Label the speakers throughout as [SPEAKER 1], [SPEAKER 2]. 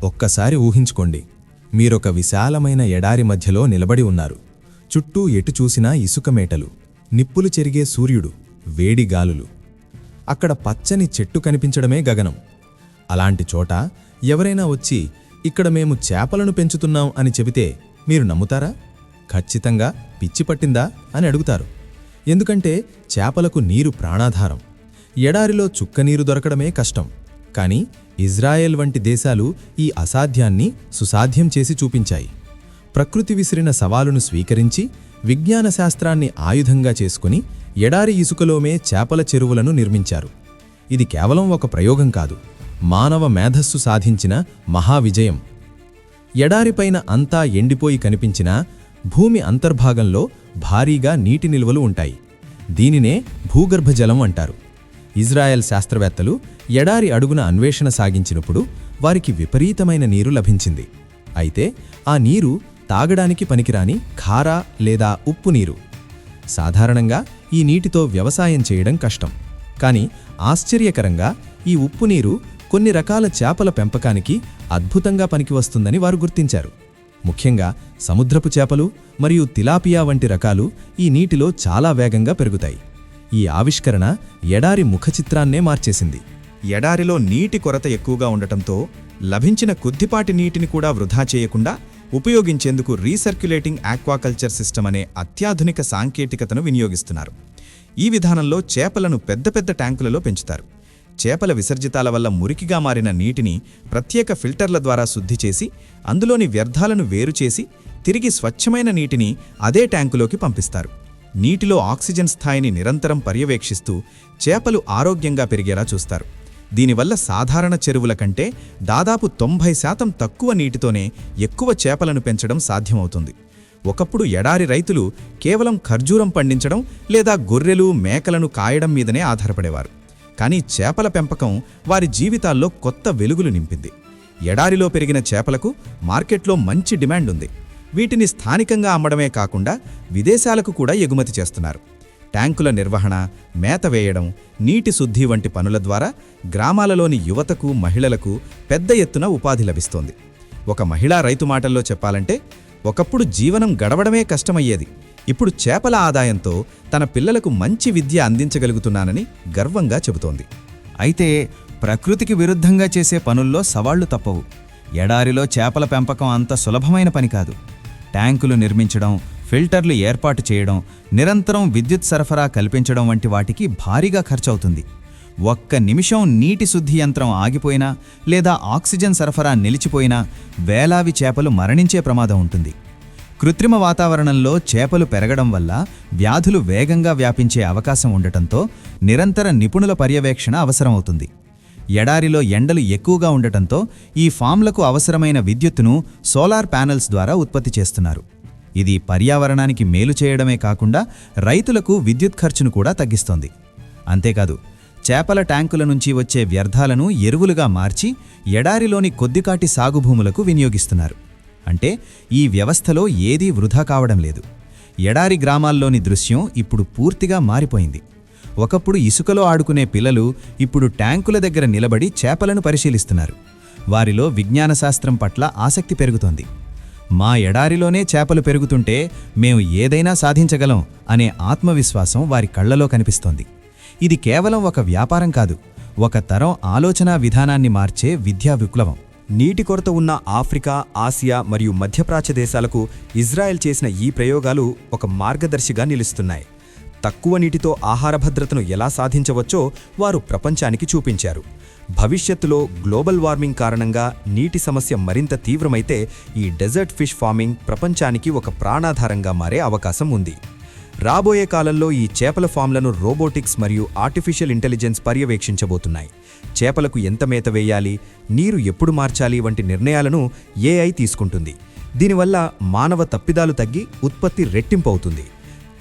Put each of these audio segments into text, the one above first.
[SPEAKER 1] ఒక్కసారి ఊహించుకోండి, మీరొక విశాలమైన ఎడారి మధ్యలో నిలబడి ఉన్నారు. చుట్టూ ఎటు చూసినా ఇసుకమేటలు, నిప్పులు చెరిగే సూర్యుడు, వేడి గాలులు. అక్కడ పచ్చని చెట్టు కనిపించడమే గగనం. అలాంటి చోట ఎవరైనా వచ్చి ఇక్కడ మేము చేపలను పెంచుతున్నాం అని చెబితే మీరు నమ్ముతారా? ఖచ్చితంగా పిచ్చి పట్టిందా అని అడుగుతారు. ఎందుకంటే చేపలకు నీరు ప్రాణాధారం. ఎడారిలో చుక్కనీరు దొరకడమే కష్టం. కానీ ఇజ్రాయెల్ వంటి దేశాలు ఈ అసాధ్యాన్ని సుసాధ్యం చేసి చూపించాయి. ప్రకృతి విసిరిన సవాలును స్వీకరించి విజ్ఞాన శాస్త్రాన్ని ఆయుధంగా చేసుకుని ఎడారి ఇసుకలోమే చేపల చెరువులను నిర్మించారు. ఇది కేవలం ఒక ప్రయోగం కాదు, మానవ మేధస్సు సాధించిన మహావిజయం. ఎడారిపైన అంతా ఎండిపోయి కనిపించినా భూమి అంతర్భాగంలో భారీగా నీటి నిల్వలు ఉంటాయి. దీనినే భూగర్భజలం అంటారు. ఇజ్రాయెల్ శాస్త్రవేత్తలు ఎడారి అడుగున అన్వేషణ సాగించినప్పుడు వారికి విపరీతమైన నీరు లభించింది. అయితే ఆ నీరు తాగడానికి పనికిరాని ఖారా లేదా ఉప్పు నీరు. సాధారణంగా ఈ నీటితో వ్యవసాయం చేయడం కష్టం. కానీ ఆశ్చర్యకరంగా ఈ ఉప్పు నీరు కొన్ని రకాల చేపల పెంపకానికి అద్భుతంగా పనికివస్తుందని వారు గుర్తించారు. ముఖ్యంగా సముద్రపు చేపలు మరియు తిలాపియా వంటి రకాలు ఈ నీటిలో చాలా వేగంగా పెరుగుతాయి. ఈ ఆవిష్కరణ ఎడారి ముఖచిత్రాన్నే మార్చేసింది.
[SPEAKER 2] ఎడారిలో నీటి కొరత ఎక్కువగా ఉండటంతో లభించిన కొద్దిపాటి నీటిని కూడా వృధా చేయకుండా ఉపయోగించేందుకు రీసర్క్యులేటింగ్ ఆక్వాకల్చర్ సిస్టమ్ అనే అత్యాధునిక సాంకేతికతను వినియోగిస్తున్నారు. ఈ విధానంలో చేపలను పెద్ద పెద్ద ట్యాంకులలో పెంచుతారు. చేపల విసర్జితాల వల్ల మురికిగా మారిన నీటిని ప్రత్యేక ఫిల్టర్ల ద్వారా శుద్ధి చేసి అందులోని వ్యర్థాలను వేరుచేసి తిరిగి స్వచ్ఛమైన నీటిని అదే ట్యాంకులోకి పంపిస్తారు. నీటిలో ఆక్సిజన్ స్థాయిని నిరంతరం పర్యవేక్షిస్తూ చేపలు ఆరోగ్యంగా పెరిగేలా చూస్తారు. దీనివల్ల సాధారణ చెరువుల కంటే దాదాపు 90% తక్కువ నీటితోనే ఎక్కువ చేపలను పెంచడం సాధ్యమవుతుంది. ఒకప్పుడు ఎడారి రైతులు కేవలం ఖర్జూరం పండించడం లేదా గొర్రెలు మేకలను కాయడం మీదనే ఆధారపడేవారు. కానీ చేపల పెంపకం వారి జీవితాల్లో కొత్త వెలుగులు నింపింది. ఎడారిలో పెరిగిన చేపలకు మార్కెట్లో మంచి డిమాండ్ ఉంది. వీటిని స్థానికంగా అమ్మడమే కాకుండా విదేశాలకు కూడా ఎగుమతి చేస్తున్నారు. ట్యాంకుల నిర్వహణ, మేత వేయడం, నీటి శుద్ధి వంటి పనుల ద్వారా గ్రామాలలోని యువతకు, మహిళలకు పెద్ద ఎత్తున ఉపాధి లభిస్తోంది. ఒక మహిళా రైతు మాటల్లో చెప్పాలంటే, ఒకప్పుడు జీవనం గడవడమే కష్టమయ్యేది. ఇప్పుడు చేపల ఆదాయంతో తన పిల్లలకు మంచి విద్య అందించగలుగుతున్నానని గర్వంగా చెబుతోంది.
[SPEAKER 3] అయితే ప్రకృతికి విరుద్ధంగా చేసే పనుల్లో సవాళ్లు తప్పవు. ఎడారిలో చేపల పెంపకం అంత సులభమైన పని కాదు. ట్యాంకులు నిర్మించడం, ఫిల్టర్లు ఏర్పాటు చేయడం, నిరంతరం విద్యుత్ సరఫరా కల్పించడం వంటి వాటికి భారీగా ఖర్చవుతుంది. ఒక్క నిమిషం నీటి శుద్ధి యంత్రం ఆగిపోయినా లేదా ఆక్సిజన్ సరఫరా నిలిచిపోయినా వేలాది చేపలు మరణించే ప్రమాదం ఉంటుంది. కృత్రిమ వాతావరణంలో చేపలు పెరగడం వల్ల వ్యాధులు వేగంగా వ్యాపించే అవకాశం ఉండటంతో నిరంతర నిపుణుల పర్యవేక్షణ అవసరమవుతుంది. ఎడారిలో ఎండలు ఎక్కువగా ఉండటంతో ఈ ఫామ్లకు అవసరమైన విద్యుత్తును సోలార్ ప్యానెల్స్ ద్వారా ఉత్పత్తి చేస్తున్నారు. ఇది పర్యావరణానికి మేలు చేయడమే కాకుండా రైతులకు విద్యుత్ ఖర్చును కూడా తగ్గిస్తోంది. అంతేకాదు, చేపల ట్యాంకుల నుంచి వచ్చే వ్యర్థాలను ఎరువులుగా మార్చి ఎడారిలోని కొద్దికాటి సాగుభూములకు వినియోగిస్తున్నారు. అంటే ఈ వ్యవస్థలో ఏదీ వృధా కావడం లేదు. ఎడారి గ్రామాల్లోని దృశ్యం ఇప్పుడు పూర్తిగా మారిపోయింది. ఒకప్పుడు ఇసుకలో ఆడుకునే పిల్లలు ఇప్పుడు ట్యాంకుల దగ్గర నిలబడి చేపలను పరిశీలిస్తున్నారు. వారిలో విజ్ఞాన శాస్త్రం పట్ల ఆసక్తి పెరుగుతోంది. మా ఎడారిలోనే చేపలు పెరుగుతుంటే మేము ఏదైనా సాధించగలం అనే ఆత్మవిశ్వాసం వారి కళ్లలో కనిపిస్తోంది. ఇది కేవలం ఒక వ్యాపారం కాదు, ఒక తరం ఆలోచనా విధానాన్ని మార్చే విద్యా విప్లవం.
[SPEAKER 2] నీటి కొరత ఉన్న ఆఫ్రికా, ఆసియా మరియు మధ్యప్రాచ్య దేశాలకు ఇజ్రాయెల్ చేసిన ఈ ప్రయోగాలు ఒక మార్గదర్శిగా నిలుస్తున్నాయి. తక్కువ నీటితో ఆహార భద్రతను ఎలా సాధించవచ్చో వారు ప్రపంచానికి చూపించారు. భవిష్యత్తులో గ్లోబల్ వార్మింగ్ కారణంగా నీటి సమస్య మరింత తీవ్రమైతే ఈ డెజర్ట్ ఫిష్ ఫార్మింగ్ ప్రపంచానికి ఒక ప్రాణాధారంగా మారే అవకాశం ఉంది. రాబోయే కాలంలో ఈ చేపల ఫామ్లను రోబోటిక్స్ మరియు ఆర్టిఫిషియల్ ఇంటెలిజెన్స్ పర్యవేక్షించబోతున్నాయి. చేపలకు ఎంత మేత వేయాలి, నీరు ఎప్పుడు మార్చాలి వంటి నిర్ణయాలను ఏఐ తీసుకుంటుంది. దీనివల్ల మానవ తప్పిదాలు తగ్గి ఉత్పత్తి రెట్టింపవుతుంది.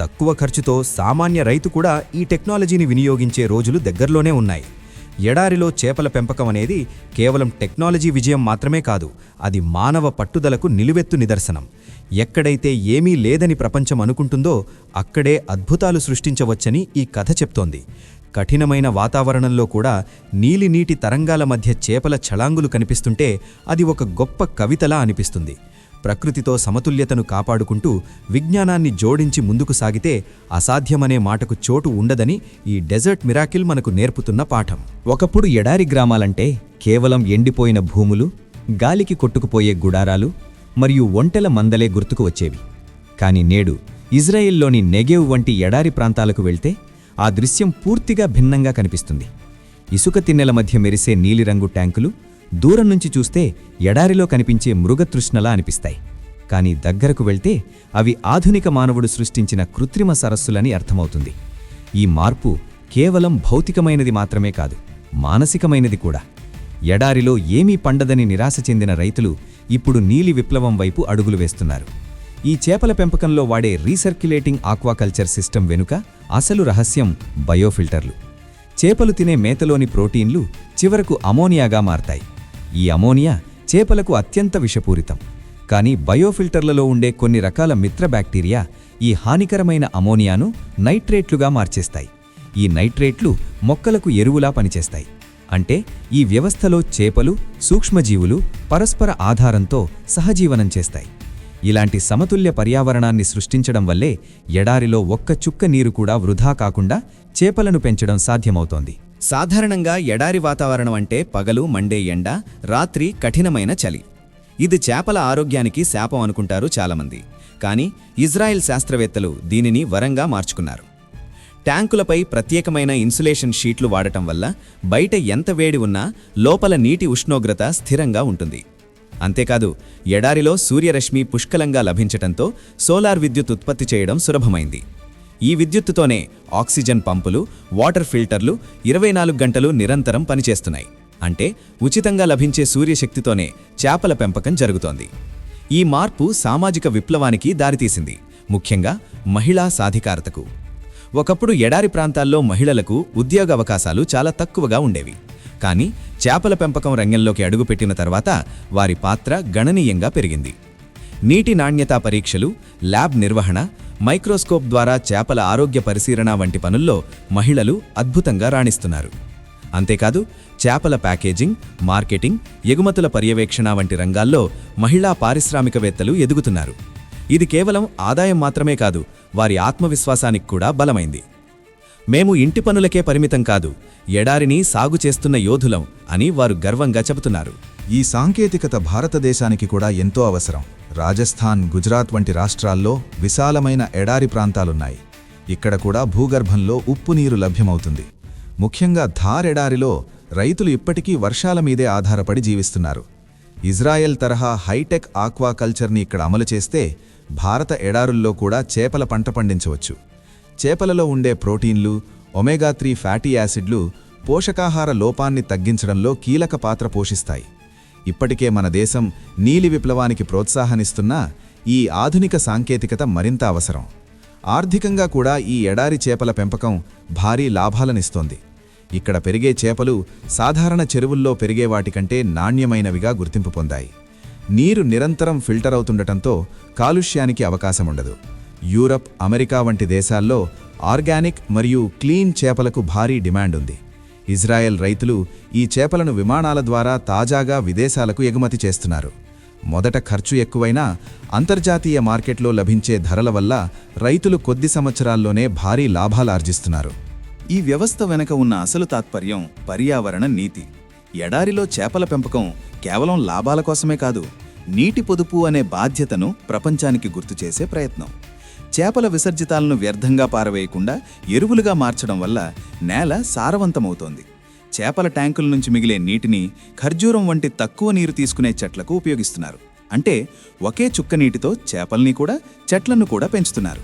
[SPEAKER 2] తక్కువ ఖర్చుతో సామాన్య రైతు కూడా ఈ టెక్నాలజీని వినియోగించే రోజులు దగ్గరలోనే ఉన్నాయి. ఎడారిలో చేపల పెంపకం అనేది కేవలం టెక్నాలజీ విజయం మాత్రమే కాదు, అది మానవ పట్టుదలకు నిలువెత్తు నిదర్శనం. ఎక్కడైతే ఏమీ లేదని ప్రపంచం అనుకుంటుందో అక్కడే అద్భుతాలు సృష్టించవచ్చని ఈ కథ చెప్తోంది. కఠినమైన వాతావరణంలో కూడా నీలినీటి తరంగాల మధ్య చేపల ఛళాంగులు కనిపిస్తుంటే అది ఒక గొప్ప కవితలా అనిపిస్తుంది. ప్రకృతితో సమతుల్యతను కాపాడుకుంటూ విజ్ఞానాన్ని జోడించి ముందుకు సాగితే అసాధ్యమనే మాటకు చోటు ఉండదని ఈ డెజర్ట్ మిరాకిల్ మనకు నేర్పుతున్న పాఠం.
[SPEAKER 3] ఒకప్పుడు ఎడారి గ్రామాలంటే కేవలం ఎండిపోయిన భూములు, గాలికి కొట్టుకుపోయే గుడారాలు మరియు ఒంటెల మందలే గుర్తుకు వచ్చేవి. కాని నేడు ఇజ్రాయెల్లోని నెగెవ్ వంటి ఎడారి ప్రాంతాలకు వెళ్తే ఆ దృశ్యం పూర్తిగా భిన్నంగా కనిపిస్తుంది. ఇసుక తిన్నెల మధ్య మెరిసే నీలిరంగు ట్యాంకులు దూరం నుంచి చూస్తే ఎడారిలో కనిపించే మృగతృష్ణలా అనిపిస్తాయి. కానీ దగ్గరకు వెళ్తే అవి ఆధునిక మానవుడు సృష్టించిన కృత్రిమ సరస్సులని అర్థమవుతుంది. ఈ మార్పు కేవలం భౌతికమైనది మాత్రమే కాదు, మానసికమైనది కూడా. ఎడారిలో ఏమీ పండదని నిరాశ చెందిన రైతులు ఇప్పుడు నీలి విప్లవం వైపు అడుగులు వేస్తున్నారు. ఈ చేపల పెంపకంలో వాడే రీసర్క్యులేటింగ్ ఆక్వాకల్చర్ సిస్టమ్ వెనుక అసలు రహస్యం బయోఫిల్టర్లు. చేపలు తినే మేతలోని ప్రోటీన్లు చివరకు అమోనియాగా మారతాయి. ఈ అమోనియా చేపలకు అత్యంత విషపూరితం. కానీ బయోఫిల్టర్లలో ఉండే కొన్ని రకాల మిత్ర బ్యాక్టీరియా ఈ హానికరమైన అమోనియాను నైట్రేట్లుగా మార్చేస్తాయి. ఈ నైట్రేట్లు మొక్కలకు ఎరువులా పనిచేస్తాయి. అంటే ఈ వ్యవస్థలో చేపలు, సూక్ష్మజీవులు పరస్పర ఆధారంతో సహజీవనం చేస్తాయి. ఇలాంటి సమతుల్య పర్యావరణాన్ని సృష్టించడం వల్లే ఎడారిలో ఒక్క చుక్క నీరు కూడా వృధా కాకుండా చేపలను పెంచడం సాధ్యమవుతోంది.
[SPEAKER 2] సాధారణంగా ఎడారి వాతావరణం అంటే పగలు మండే ఎండ, రాత్రి కఠినమైన చలి. ఇది చేపల ఆరోగ్యానికి శాపం అనుకుంటారు చాలామంది. కానీ ఇజ్రాయెల్ శాస్త్రవేత్తలు దీనిని వరంగా మార్చుకున్నారు. ట్యాంకులపై ప్రత్యేకమైన ఇన్సులేషన్ షీట్లు వాడటం వల్ల బయట ఎంత వేడి ఉన్నా లోపల నీటి ఉష్ణోగ్రత స్థిరంగా ఉంటుంది. అంతేకాదు, ఎడారిలో సూర్యరశ్మి పుష్కలంగా లభించటంతో సోలార్ విద్యుత్ ఉత్పత్తి చేయడం సులభమైంది. ఈ విద్యుత్తుతోనే ఆక్సిజన్ పంపులు, వాటర్ ఫిల్టర్లు 24 గంటలు నిరంతరం పనిచేస్తున్నాయి. అంటే ఉచితంగా లభించే సూర్యశక్తితోనే చేపల పెంపకం జరుగుతోంది. ఈ మార్పు సామాజిక విప్లవానికి దారితీసింది, ముఖ్యంగా మహిళా సాధికారతకు. ఒకప్పుడు ఎడారి ప్రాంతాల్లో మహిళలకు ఉద్యోగ అవకాశాలు చాలా తక్కువగా ఉండేవి. కానీ చేపల పెంపకం రంగంలోకి అడుగుపెట్టిన తర్వాత వారి పాత్ర గణనీయంగా పెరిగింది. నీటి నాణ్యతా పరీక్షలు, ల్యాబ్ నిర్వహణ, మైక్రోస్కోప్ ద్వారా చేపల ఆరోగ్య పరిశీలన వంటి పనుల్లో మహిళలు అద్భుతంగా రాణిస్తున్నారు. అంతేకాదు, చేపల ప్యాకేజింగ్, మార్కెటింగ్, ఎగుమతుల పర్యవేక్షణ వంటి రంగాల్లో మహిళా పారిశ్రామికవేత్తలు ఎదుగుతున్నారు. ఇది కేవలం ఆదాయం మాత్రమే కాదు, వారి ఆత్మవిశ్వాసానికి కూడా బలమైంది. మేము ఇంటి పనులకే పరిమితం కాదు, ఎడారిని సాగు చేస్తున్న యోధులం అని వారు గర్వంగా చెబుతున్నారు.
[SPEAKER 1] ఈ సాంకేతికత భారతదేశానికి కూడా ఎంతో అవసరం. రాజస్థాన్, గుజరాత్ వంటి రాష్ట్రాల్లో విశాలమైన ఎడారి ప్రాంతాలున్నాయి. ఇక్కడ కూడా భూగర్భంలో ఉప్పు నీరు లభ్యమవుతుంది. ముఖ్యంగా థార్ ఎడారిలో రైతులు ఇప్పటికీ వర్షాల మీదే ఆధారపడి జీవిస్తున్నారు. ఇజ్రాయెల్ తరహా హైటెక్ ఆక్వాకల్చర్ని ఇక్కడ అమలు చేస్తే భారత ఎడారుల్లో కూడా చేపల పంట పండించవచ్చు. చేపలలో ఉండే ప్రోటీన్లు, ఒమేగా-3 ఫ్యాటీ యాసిడ్లు పోషకాహార లోపాన్ని తగ్గించడంలో కీలక పాత్ర పోషిస్తాయి. ఇప్పటికే మన దేశం నీలి విప్లవానికి ప్రోత్సాహనిస్తున్నా ఈ ఆధునిక సాంకేతికత మరింత అవసరం. ఆర్థికంగా కూడా ఈ ఎడారి చేపల పెంపకం భారీ లాభాలనిస్తోంది. ఇక్కడ పెరిగే చేపలు సాధారణ చెరువుల్లో పెరిగే వాటికంటే నాణ్యమైనవిగా గుర్తింపు పొందాయి. నీరు నిరంతరం ఫిల్టర్ అవుతుండటంతో కాలుష్యానికి అవకాశముండదు. యూరప్, అమెరికా వంటి దేశాల్లో ఆర్గానిక్ మరియు క్లీన్ చేపలకు భారీ డిమాండ్ ఉంది. ఇజ్రాయెల్ రైతులు ఈ చేపలను విమానాల ద్వారా తాజాగా విదేశాలకు ఎగుమతి చేస్తున్నారు. మొదట ఖర్చు ఎక్కువైనా అంతర్జాతీయ మార్కెట్లో లభించే ధరల వల్ల రైతులు కొద్ది సంవత్సరాల్లోనే భారీ లాభాలార్జిస్తున్నారు.
[SPEAKER 4] ఈ వ్యవస్థ వెనక ఉన్న అసలు తాత్పర్యం పర్యావరణ నీతి. ఎడారిలో చేపల పెంపకం కేవలం లాభాల కోసమే కాదు, నీటి పొదుపు అనే బాధ్యతను ప్రపంచానికి గుర్తు చేసే ప్రయత్నం. చేపల విసర్జితాలను వ్యర్థంగా పారవేయకుండా ఎరువులుగా మార్చడం వల్ల నేల సారవంతమవుతోంది. చేపల ట్యాంకుల నుంచి మిగిలే నీటిని ఖర్జూరం వంటి తక్కువ నీరు తీసుకునే చెట్లకు ఉపయోగిస్తున్నారు. అంటే ఒకే చుక్క నీటితో చేపల్ని కూడా, చెట్లను కూడా పెంచుతున్నారు.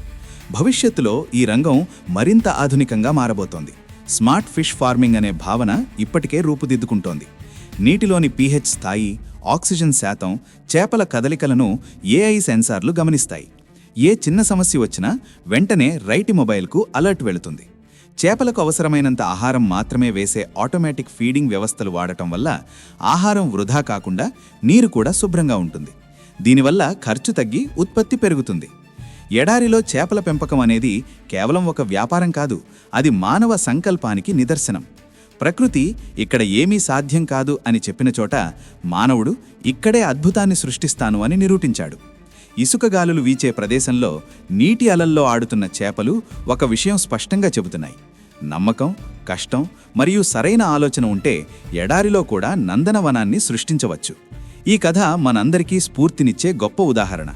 [SPEAKER 4] భవిష్యత్తులో ఈ రంగం మరింత ఆధునికంగా మారబోతోంది. స్మార్ట్ ఫిష్ ఫార్మింగ్ అనే భావన ఇప్పటికే రూపుదిద్దుకుంటోంది. నీటిలోని pH స్థాయి, ఆక్సిజన్ శాతం, చేపల కదలికలను AI సెన్సార్లు గమనిస్తాయి. ఏ చిన్న సమస్య వచ్చినా వెంటనే రైటి మొబైల్కు అలర్ట్ వెళుతుంది. చేపలకు అవసరమైనంత ఆహారం మాత్రమే వేసే ఆటోమేటిక్ ఫీడింగ్ వ్యవస్థలు వాడటం వల్ల ఆహారం వృధా కాకుండా నీరు కూడా శుభ్రంగా ఉంటుంది. దీనివల్ల ఖర్చు తగ్గి ఉత్పత్తి పెరుగుతుంది. ఎడారిలో చేపల పెంపకం అనేది కేవలం ఒక వ్యాపారం కాదు, అది మానవ సంకల్పానికి నిదర్శనం. ప్రకృతి ఇక్కడ ఏమీ సాధ్యం కాదు అని చెప్పిన చోట మానవుడు ఇక్కడే అద్భుతాన్ని సృష్టిస్తాను అని నిరూపించాడు. ఇసుకగాలులు వీచే ప్రదేశంలో నీటి అలల్లో ఆడుతున్న చేపలు ఒక విషయం స్పష్టంగా చెబుతున్నాయి: నమ్మకం, కష్టం మరియు సరైన ఆలోచన ఉంటే ఎడారిలో కూడా నందనవనాన్ని సృష్టించవచ్చు. ఈ కథ మనందరికీ స్ఫూర్తినిచ్చే గొప్ప ఉదాహరణ.